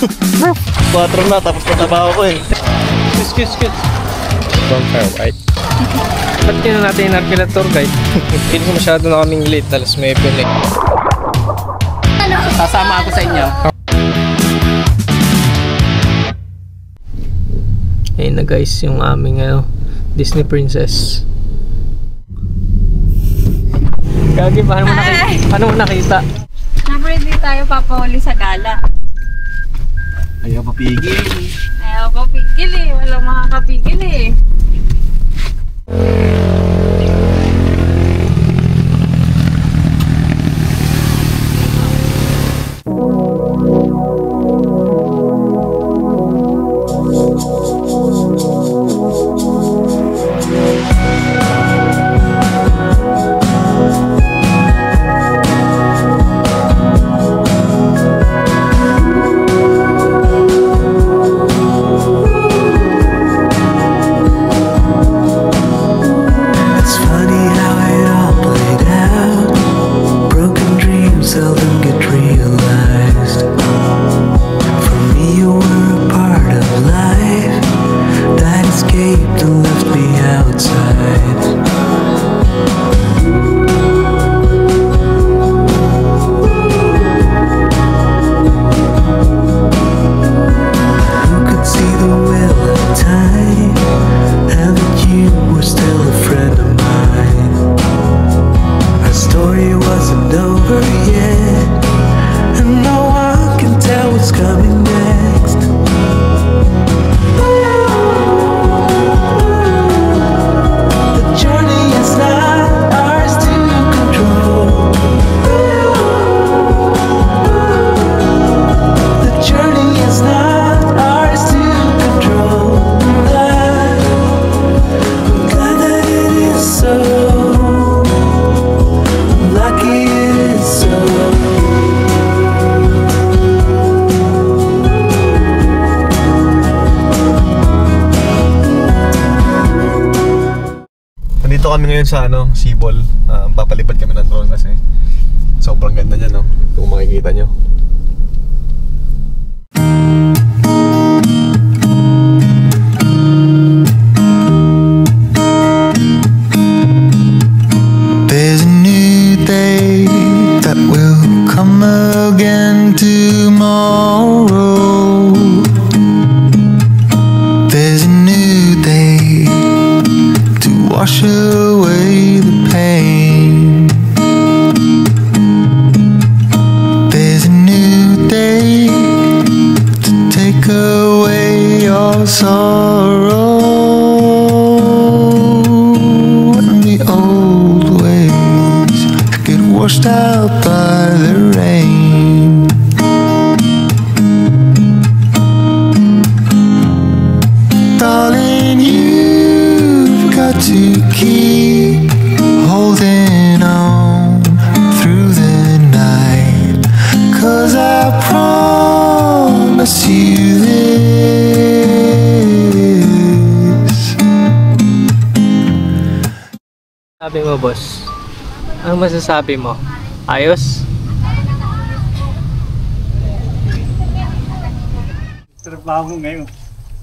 4 na, tapos natabaho ko eh. Excuse. Bonfire white. Ba't kina natin inarki na tour guide? Hindi masyado na kaming late, alas 9 eh. Sasama ako sa inyo. Ayun na guys, yung aming Disney princess. Gagi, paano mo nakita? Siyempre hindi tayo papahuli sa gala. Ayaw papigil. Ayaw papigil eh. Walang makakapigil eh. Dito kami ngayon sa Sibol. Papalipad kami ng drone kasi sobrang ganda niya, no? Kung makikita nyo. There's a new day that will come again tomorrow. There's a new day to wash away the pain. There's a new day to take away your sorrow, and the old ways get washed out by the rain. Darling, you've got to keep holding on through the night, 'cause I promise you this. Sabi mo, boss? Ano masasabi mo? Ayos? Trabaho ngayon.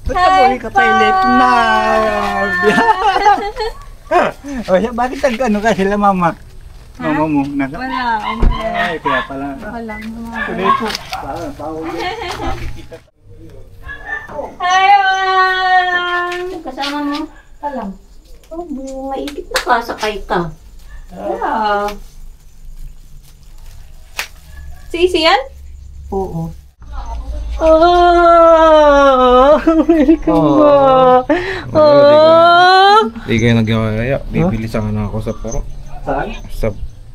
Ba't ka ka pilot na? O siya, bakit ka sila mama? Mama mo? Wala. Ay, kaya pala. Wala. Tuloy po. Parang bawal yun. Hi, Mom! Kasama mo? Alam. Oh, maipit na ka. Sakay ka. Yeah. Si Isi yan? Oo. Oh! Welcome ba? Oh! Hindi kayo nag-iwaya. Bibili sana ako sa paro. Saan? Sa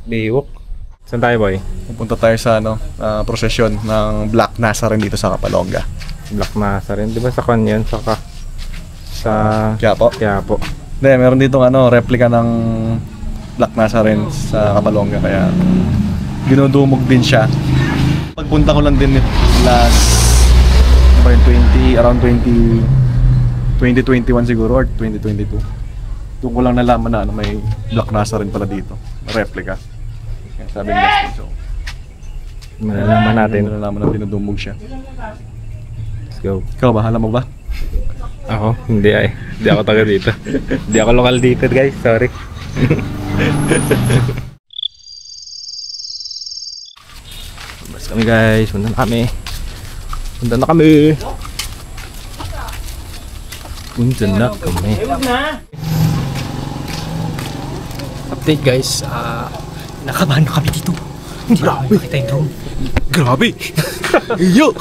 Baywalk. Saan tayo, boy? Pupunta tayo sa prosesyon ng Black Nazarene dito sa Kapalonga. Black Nazarene. Di ba sa kanyan? Sa Quiapo? Quiapo. Hindi, meron dito replika ng Black Nazarene sa Kapalonga, kaya dinudumog din siya. Pagpunta ko lang din last around 2021 siguro or 2022. Doon ko lang nalaman na may Black Nazarene pala dito, replica. Kaya sabi ni Justin, so malalaman natin. Malalaman na dinudumog siya. Let's go. Ikaw ba? Alam mo ba? Ako? Hindi ay. Hindi ako taga dito. Hindi ako lokal dito guys. Sorry. Bas kami guys. Punta na kami. Punta na kami. Punta na kami. Update guys. Nakabahan na kami dito. Grabe. Kita yung drone. Grabe. Yo.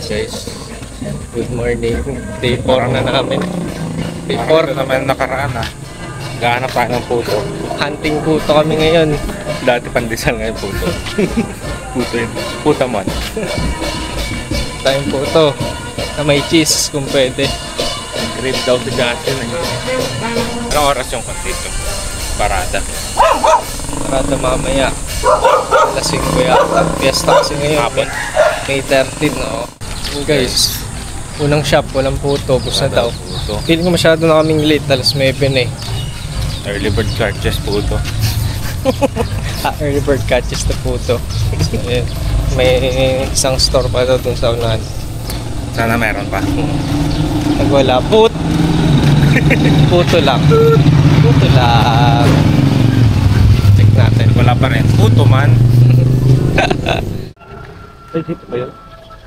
Guys, good morning. Day 4 na namin. Day 4 naman nakaraan Gahanap tayo ng puto. Hunting puto kami ngayon. Dati pandesal ngayon puto. Puto yun. Puta man. Tayong puto na may cheese kung pwede. Rib daw si Justin. Anong oras yung dito? Parada. Parada mamaya. Alas 5 yata. Fiesta kasi ngayon. Hapon. May 13 no. Guys, unang shop, walang puto, bus na daw. Feeling ko masyado na kaming late, alas 9 Early bird catches puto. Early bird catches na puto. May isang store pa daw dun sa unahan. Sana meron pa. Nagwala, puto lang. Puto lang. Check natin. Wala pa rin. Puto man. Ay, dito ba yun?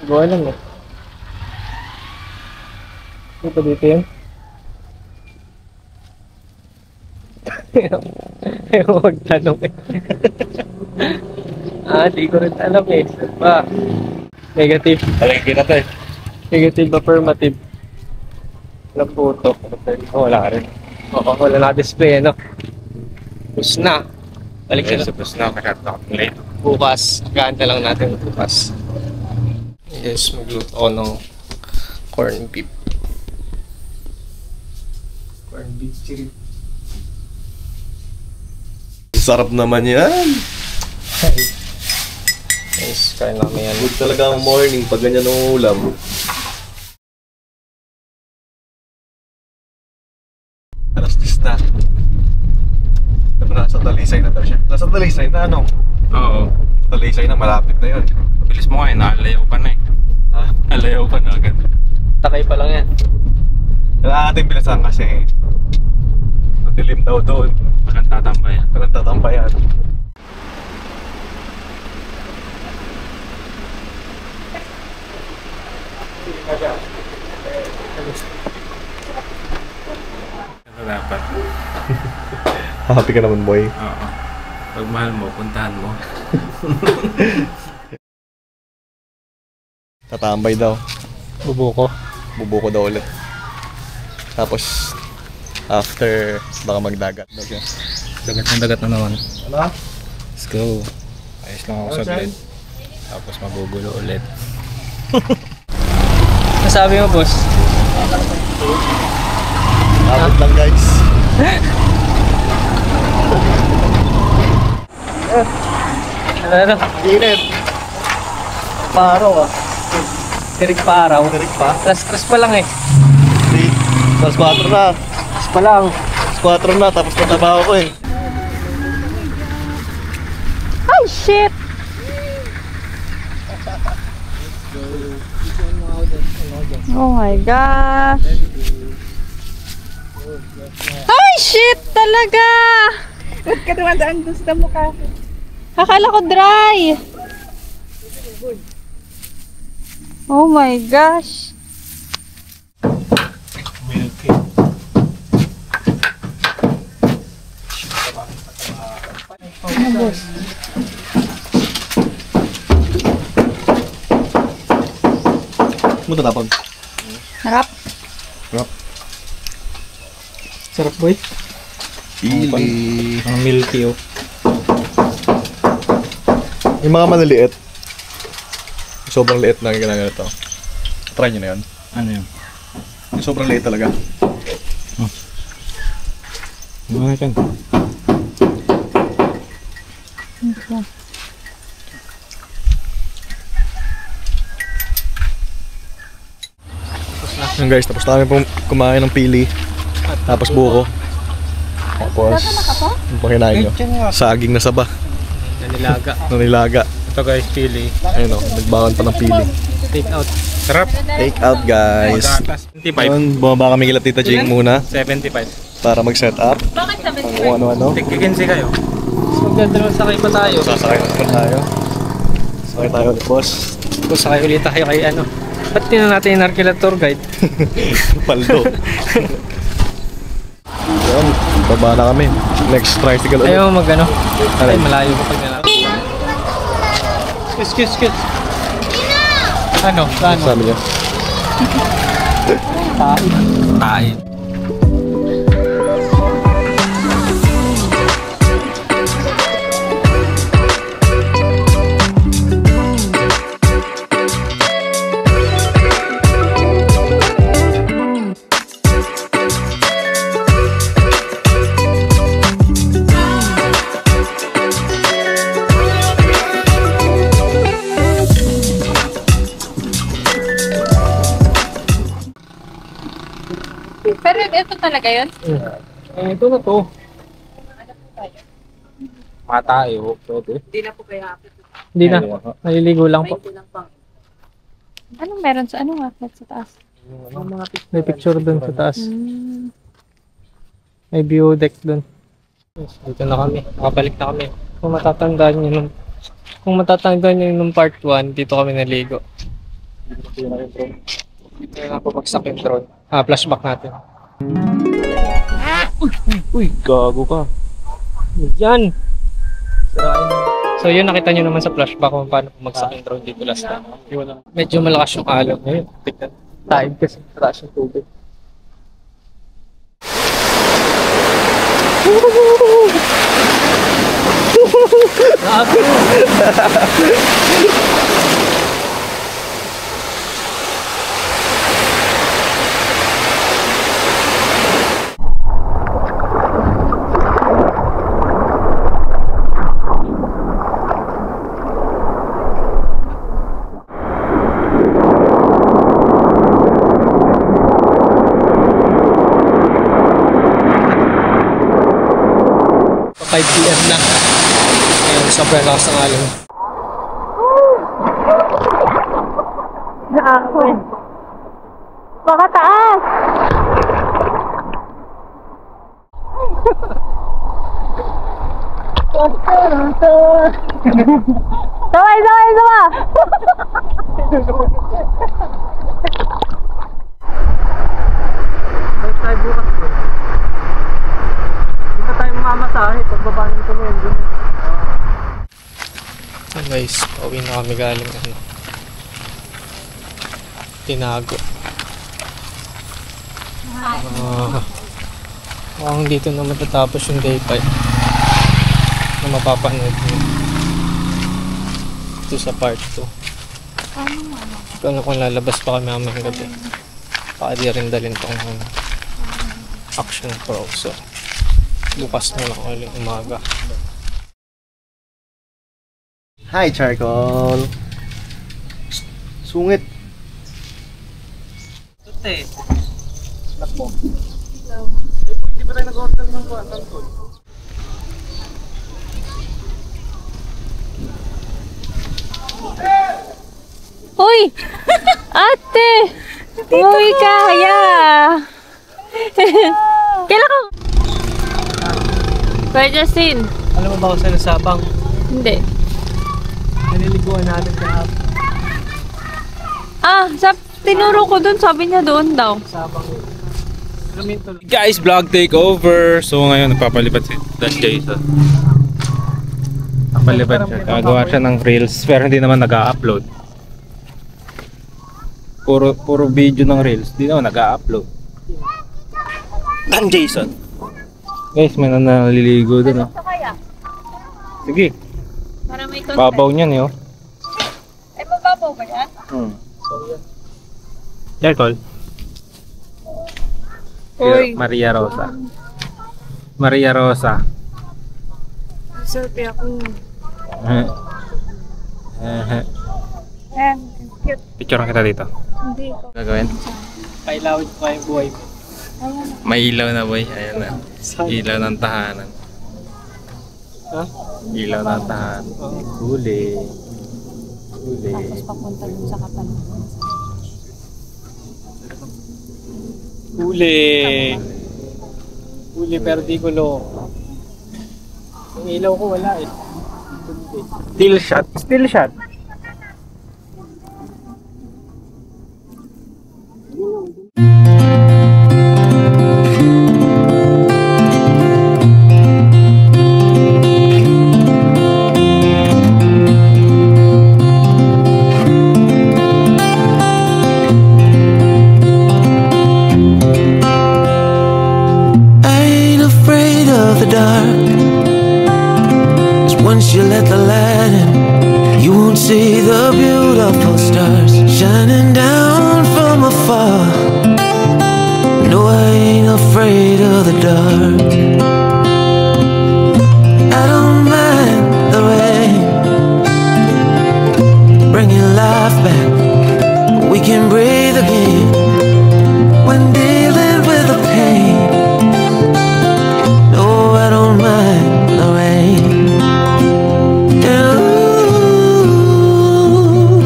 Gawa lang Dito yun? Ayaw magtanong di ko rin alam ba? Negative. Alagay na to Negative affirmative. Walang puto. Wala rin. Oo, wala na-display Bus na. Balik na. Bus na. Late. Bukas. Gaan na lang natin bukas. Yes, magluto ako ng corned beef. Corned beef chili. Sarap naman yan. Nice, kain namin yan. Good talaga ang morning pag ganyan ang ulam. Alas 10 na. Nasa Talisay na daw siya. Nasa Talisay na Oo. Talisay na, malapit na yun. Bilis mo nga nalayaw pa na Nalayaw pa na agad. Takay pa lang yan. Kailangan natin bilisan kasi madilim daw doon. Walang tatambayan. Walang tatambayan. Ano dapat? Happy ka naman, boy. Oo. Pag mahal mo, puntahan mo. Tatambay daw. Bubuko. Bubuko daw ulit. Tapos after baka magdagat daw siya. Dagat na naman. Ano? Let's go. Ayos lang ako saglit. Tapos magugulo ulit. Nasabi mo, boss? Abot lang, guys. Ano? Init. Paro Tirig pa araw. Tirig pa? Stress pa lang Tapos 4 na. Stress pa lang. 4 na, tapos natabaho ko Ay, shit! Oh my gosh! Ay, shit talaga! Ba't ka dumadaan doon sa mukha? Akala ko dry! Oh my gosh! Ano, boss? Munta tapag. Harap? Sarap, boy. Pili. Ang milky, Yung mga maliliit. Sobrang liit na ginagawa ito. Try nyo na yun. Ano yun? Yung sobrang liit talaga. Ano nga yan? Yun guys, tapos na kami pong kumain ng pili. Tapos buko. Tapos, ano pang kinain nyo? Saging na saba. Nanilaga. Nanilaga. Ito guys, pili. Ayun o, nagbakan pa ng pili. Take out. Sarap. Take out guys. Gatas. 25. Ayun, bumaba kami kila Tita Jing muna 75. para mag-set up. Bakit sabi Kung ano-ano. Tigkikinsi kayo. Magdadalawang sakay pa tayo. Sasakay na naman tayo. Sakay tayo ulit, boss. Tapos sakay ulit tayo kay ano. Ba't tinan natin yung Narkila tour guide? Paldo. Ayun, baba na kami. Next tricycle ulit. Ayaw mag ano. Alay. Ay, malayo pa pag nalaki. Excuse. Ano? Saan? Sabi niya. Tayo. Pero ito talaga yun? Ito na to. Matayo. Pwede. Hindi na po kaya hapit. Hindi na. Naliligo lang po. Anong meron sa anong outlet sa taas? May picture dun sa taas. Hmm. May view deck dun. Dito na kami. Nakabalik na kami. Kung matatandaan nyo nung part 1, dito kami naligo. Dito na pabagsak yung drone. Flashback natin. Uy, gago ka. Yan! So yun, nakita nyo naman sa flashback kung paano pumagsak yung drone dito last time. Medyo malakas yung alon ngayon. Tignan. Tide kasi malakas yung tubig. Pa 5 PM na. Ayan, sobrang lakas ng alon. Baka taas! Sama! Balik tayo bukas bro. Hindi pa tayo mamamasahe. Pagbabanin ko ngayon dun. Guys, pauwi na kami galing ano. Tinago. Mukhang dito na matatapos yung day 5 na mapapanood nyo. Ito sa part 2. Kung lalabas pa kami mamayang gabi. Baka di rin dalhin tong Action Pro. So, bukas na lang ulit umaga. Hi, Charcoal! Sungit! Tute! Snack mo. Ay po, hindi pa tayo nag-order ng kuwatan ko. Uy! Ate! Umuwi ka, kaya! Kailan ka? Kuya Justin? Alam mo ba kung saan ang sabang? Hindi. Naliliguan natin kahapon. Tinuro ko dun, sabi niya doon daw. Sabang yun. Guys, vlog takeover! So ngayon nagpapalipat si Dan Jason. Nagpapalipat siya. Gagawa siya ng reels pero hindi naman nag-a-upload. Puro video ng reels. Hindi naman nag-a-upload. Dan Jason! Guys, may naliligo dun oh. Sige, Para may content. babaw niyan eh oh. Ay, mababaw ba yan? Jarkol. Uy. Maria Rosa. Maria Rosa. Selfie ako. Ayan, cute. Picture kita dito. Hindi ko. Gagawin? Pailawin ko kayong buhay mo. May ilaw na boy. Ayan na. Ilaw ng tahanan. Ha? Ilaw ng tahanan. Huli. Huli. Tapos papunta dun sa Kapalonga. Huli. Huli pero di ko lo. Yung ilaw ko wala eh. Still shot. Still shot. I ain't afraid of the dark. 'Cause once you let the light in, you won't see the beautiful stars shining down from afar. No, I ain't afraid of the dark. I don't mind the rain, bringing life back. We can breathe again when dealing with the pain. No, I don't mind the rain. And ooh,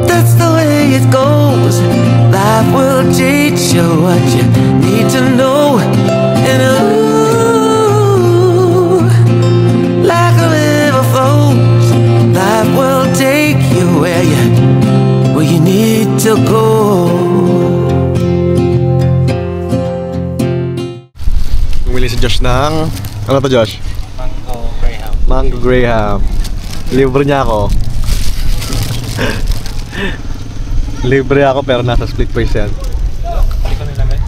that's the way it goes. Life will teach you what you need to know. And ooh, like a river flows, life will take you where you need to go. Bumili si Josh ng... Ano to Josh? Mango Graham. Mango Graham. Libre niya ako. Libre ako pero nasa split price yan. Hindi ko nilagay.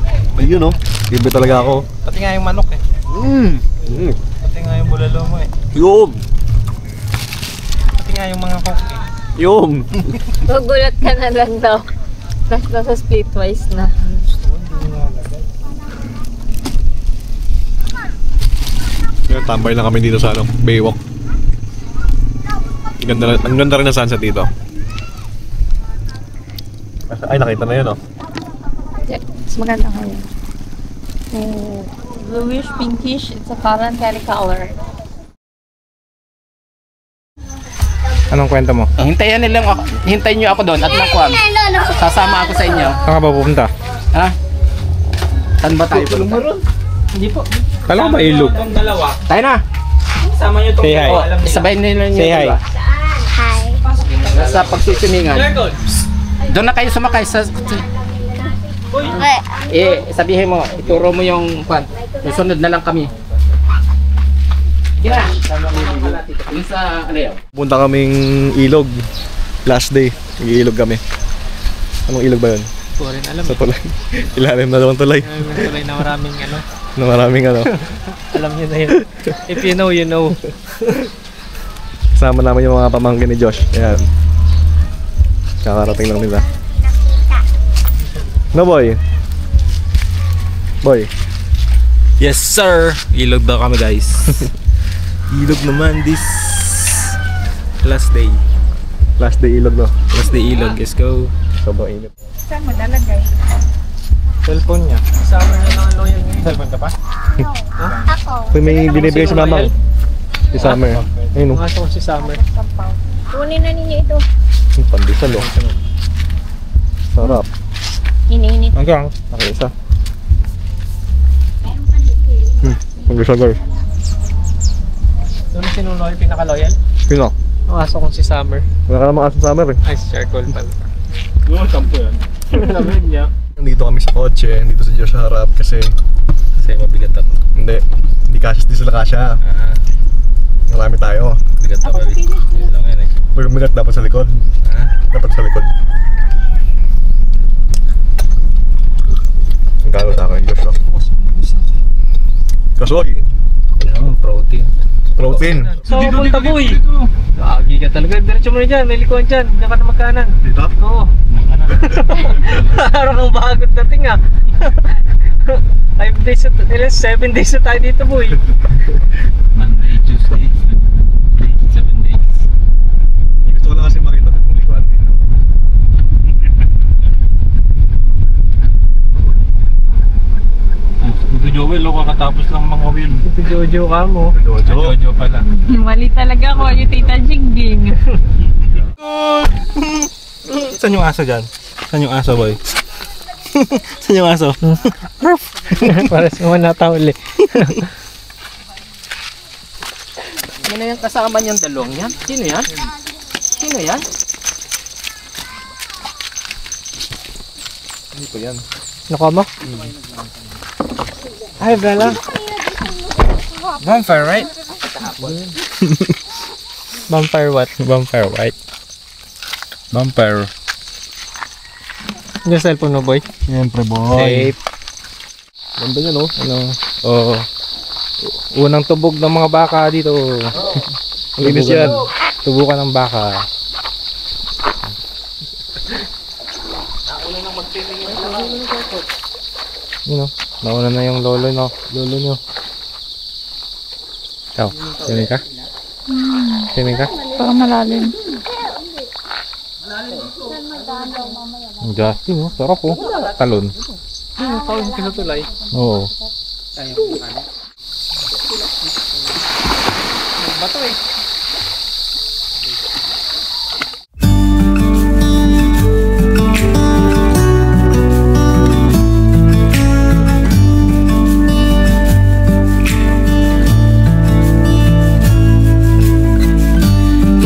Ayun no, libre talaga ako. Pati nga yung manok eh. Pati nga yung bulalo mo eh. Yum! Pati nga yung mga coke eh. Yum! Magulat ka na lang daw. Tapos nasa splitwise na. Ngayon, tambay lang kami dito sa ano, Baywalk. Ang ganda rin ng sunset dito. Ay, nakita na yun oh. Yeah, mas maganda ngayon. Bluish, pinkish, it's a cotton candy color. Anong kwento mo? Hintayin niyo ako doon at nakuha. Sasama ako sa inyo. Saan ka ba pupunta? Ha? Saan ba tayo punta? Hindi po. Kala ko ba ilog? Tayo na. Sama nyo to. Say hi. Oh, sabay nila niyo. Say hi. Sa pagsisiningan. Doon na kayo sumakay sa... sabihin mo, ituro mo yung kwan. Susunod na lang kami. Sige na. Yung sa ano yun? Punta kaming ilog. Last day, nag-iilog kami. Anong ilog ba yun? Hindi ko rin alam. Sa tulay. Ilalim na daw ang tulay. Tuloy na maraming ano. Na maraming ano. Alam nyo na yun. If you know, you know. Kasama namin yung mga pamangkin ni Josh. Ayan. Kakarating lang nila. No boy? Boy? Yes sir! Ilog daw kami guys. Ilog naman this last day. Last day ilog no? Last day ilog. Let's go. Sobrang init. Saan mo lalagay? Cellphone niya. Kasama nyo lang ang loyal nyo. Cellphone ka pa? Kung may binibigay si mamang. Si Summer. Ayun no? Pumasok ko si Summer. Kunin na ninyo ito. Pandesal oh. Sarap. Iniinit. Hanggang. Okay, isa. Pandesal guys. Doon sino loyal, pinaka-loyal? Sino? Pumasok ko si Summer. Wala ka namang aso Summer eh. Ay, si Charcoal pala. Oo, tampo yan. Sabihin niya. Nandito kami sa kotse, nandito si Josh sa harap kasi Kasi mabigat ako. hindi kasya, di sila kasya. Marami tayo. Bigat ako. Yun lang yan eh. Magat dapat sa likod. Dapat sa likod. Ang galo sa akin, Josh. Kasoy. Protein. Protein. So, punta boy. Lagi ka talaga. Diretso mo na dyan. May likuan dyan. Diyan ka na magkanan. Dito? Oo. Parang kang bagot dating ah. 5 days, 7 days na tayo dito boy. Monday, Tuesday, 7 days. Gusto ko lang kasi makita itong likuan dito. Nagdalo ka katapos lang mga wheel. Ito Jojo ka mo. Jojo pala. Mali talaga ako yung Tita Jigbing. Saan yung aso dyan? Saan yung aso, boy? Saan yung aso? Para sa mga natahuli. Yan na yung kasama niyang dalawang yan. Sino yan? Sino yan? Hindi ko yan. Naka mo? Ay, Bella. Bonfire, right? Vampire what? Bonfire, right? Bonfire. Yung cellphone mo, boy? Siyempre, boy. Safe. Ganda niya, no? Ano? Oh. Unang tubog ng mga baka dito. Linis yan. Tubukan ng baka. Yun, no? Nauna na yung lolo, no? Lolo nyo. Ikaw, swimming ka? Swimming ka? Parang malalim. Ang Justin, no? Sarap, oh. Talon. Ano tawag ka sa tulay? Oo. Bato eh.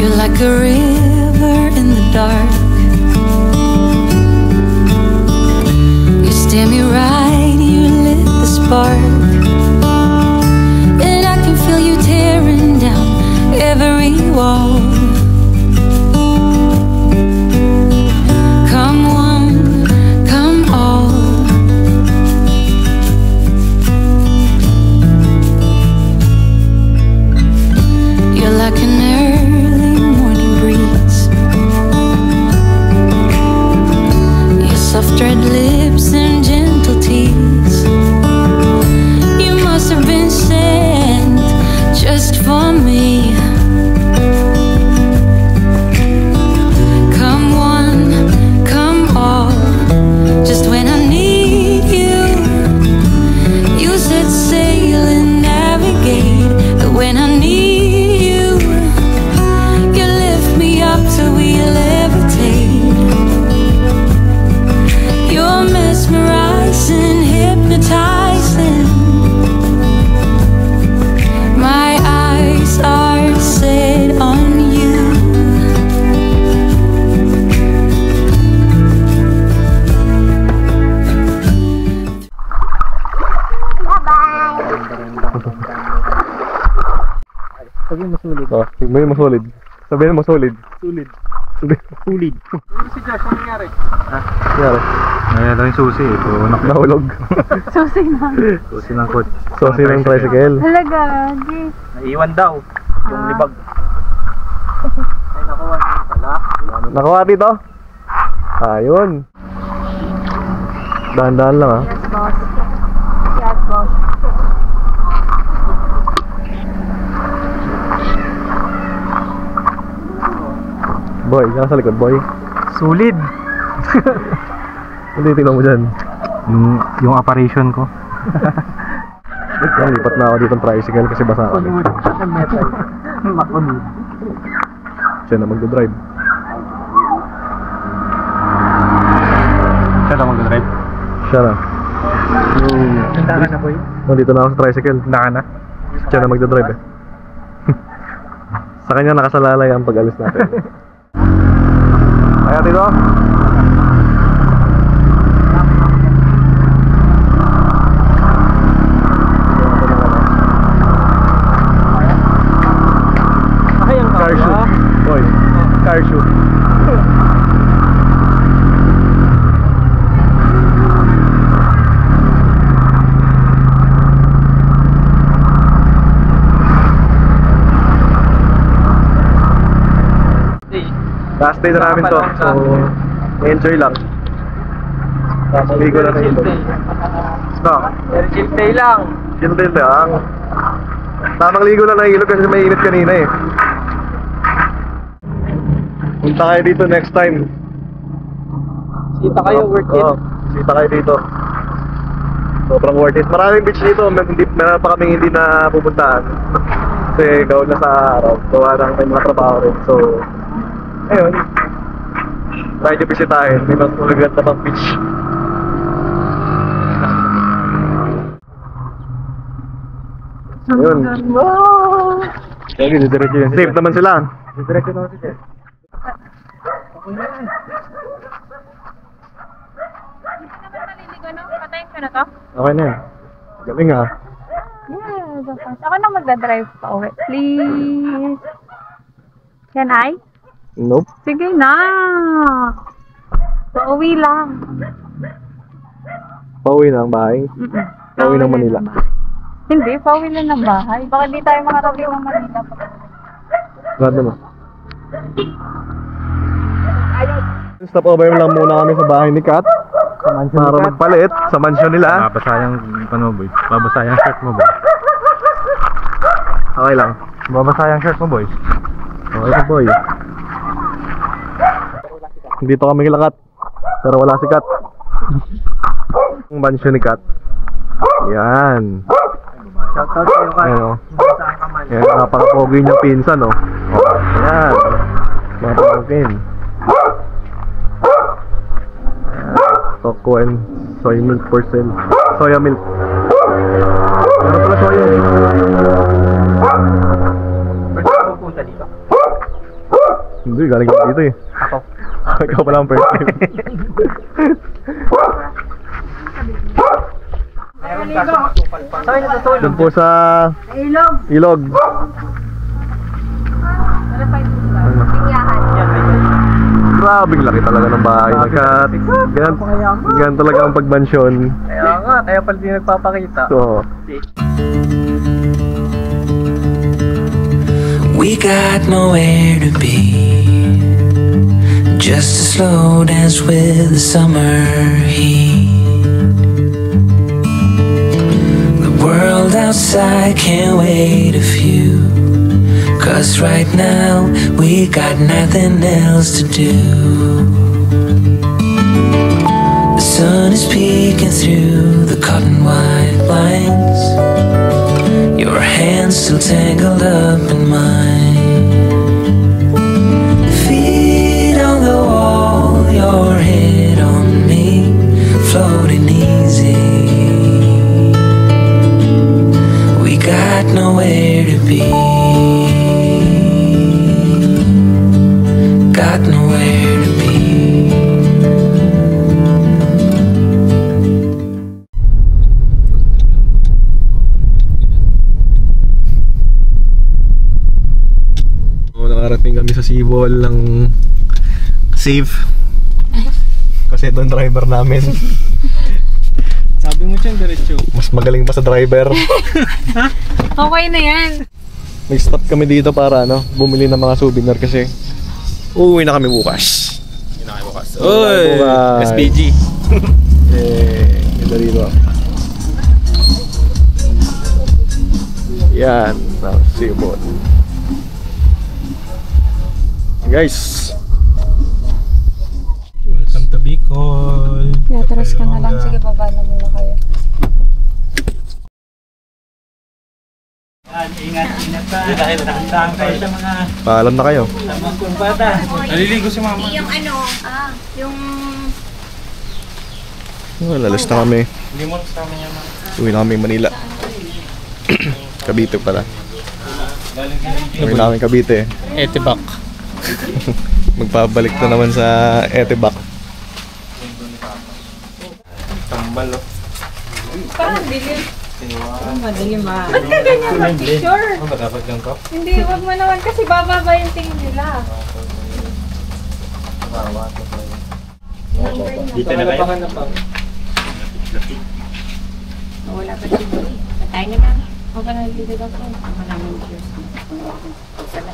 You're like a river in the dark. You steer me right, you lit the spark. And I can feel you tearing down every wall. Come one, come all. You're like an early morning breeze. Your soft red lips and gentle tease. You must have been sent just for me. Come one, come all. Just when I need you, you set sail and navigate. But when I need you, you lift me up till we levitate. You're mesmerizing, hypnotizing. My eyes are set on you. Sabi mo sulit. Oh, sabihin mo solid. Sabihin mo solid. Sulit. Solid. Si Josh, ano nangyari? Yari. Ayan lang yung susi. Ito, Nahulog. Susi na. susi ng coach. Sosi ng tricycle. Halaga, di. Naiwan daw. Yung libag. Ay, nakuha niyo pala. Nakuha dito? Ayun. Dahan-dahan lang, ah. Yes, boss. Yes, boss. Boy, diyan ka sa likod, boy. Sulit. Hindi, tingnan mo dyan. Yung apparition ko. Lipat na ako dito ng tricycle kasi basa ako. Metal. Makunod. Siya na magdodrive. Siya lang mag-drive. Siya na. Handa ka na, boy. Dito na ako sa tricycle. Handa ka na? Siya na magdodrive, eh. Sa kanya nakasalalay ang pag-alis natin. Kaya dito. Car shoot. Boy, car shoot. Last day na namin to. So, enjoy lang. Ligo na sa ito. No, Chill day lang. chill din lang. Tamang ligo lang ng ilog kasi may init kanina, eh. Punta kayo dito next time. Sita kayo, worth it. Oo, sita kayo dito. Sobrang worth it. Maraming beach dito, meron pa kaming hindi na pupuntahan. Kasi gawin na sa araw, gawa ng may mga trabaho rin. So, ayun. Try nyo bisitahin, may mas magaganda pang beach. Ayun. Lagi, didiretso yun. Safe naman sila. Didiretso naman sila. Patayin ko na to? Okay na yun. Galing ha. Yeah, ako na magdadrive pa uwi. Please. Can I? Nope. Sige na. Pauwi lang. Pauwi na ang bahay. Pauwi ng Manila. Hindi, pauwi lang ng bahay. Baka di tayo makarating ng Manila. Ganda mo. Stop over lang muna kami sa bahay ni Kat. Para magpalit sa mansyon nila. Babasa yung ano boy. Babasa yung shirt mo boy. Okay lang. Babasa yung shirt mo boy. Okay na boy. Dito kami kilakat. Pero wala si Kat. Ang mansyon ni Kat. Yan. Shoutout sa'yo ka. Ayan o. Yan, napaka-pogi niyang pinsan o. Ayan. Napaka-pogin. Toko and soy milk for sale. Soya milk. Ano pala soya milk? First time mo punta dito. Hindi, galing ka dito eh. Ako. Ikaw pala ang first time. Meron ka sa matupal pa. Saan natutulog? Doon po sa Ilog. Ilog. Para pa yung tingyahan. Yan, ayun. Grabing laki talaga ng bahay ng Kat. Ganyan talaga ang pagmansyon. Kaya nga, kaya pala di nagpapakita. So, We got nowhere to be, just a slow dance with the summer heat. The world outside can't wait a few, 'cause right now we got nothing else to do. The sun is peeking through the cotton white blinds, your hands still tangled up in mine. Feet on the wall, your head on me, floating easy. We got nowhere to be, got nowhere to be. nakarating kami sa Seawall ng safe. Kasi ito ang driver namin. Sabi mo dyan, diretso. Mas magaling pa sa driver. Okay na yan. Nag-stop kami dito para bumili ng mga souvenir kasi uuwi na kami bukas. Uy! Bukas. SPG. Ito dito. Yan, Seawall. Guys, Welcome to Bicol. Yatras ka na lang. Sige, baba na muna kayo. Ingat pa. Dahan-dahan kayo sa mga paalam na kayo. kumpata. Naliligo si mama. Yung ano, yung... Lalas na kami. Limon sa amin yan. Uwi na kami Manila. Cavite pala. Uwi na kami Cavite. Etibak. Magpabalik na naman sa Etebak. Tambal oh. Parang dilim. Madilim ah. Ba't ka ganyan mag-picture? Ano ba dapat yung cup? Hindi, wag mo naman kasi bababa yung tingin nila. Dito na kayo. Wala pa si Boy. Patay na lang. Okay na dito ako. Ako namin Diyos. Salamat.